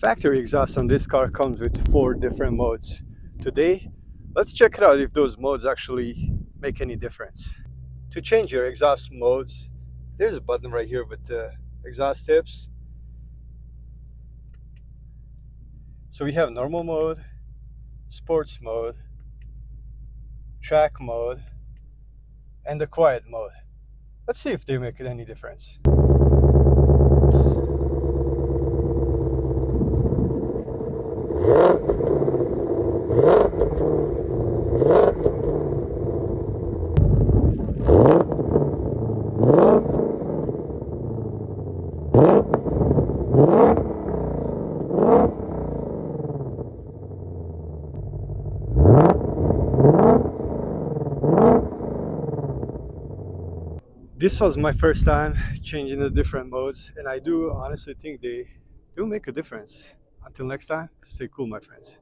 Factory exhaust on this car comes with 4 different modes. Today, let's check it out if those modes actually make any difference. To change your exhaust modes, there's a button right here with the exhaust tips. So we have normal mode, sports mode, track mode, and the quiet mode. Let's see if they make any difference. This was my first time changing the different modes, and I do honestly think they do make a difference. Until next time, stay cool, my friends.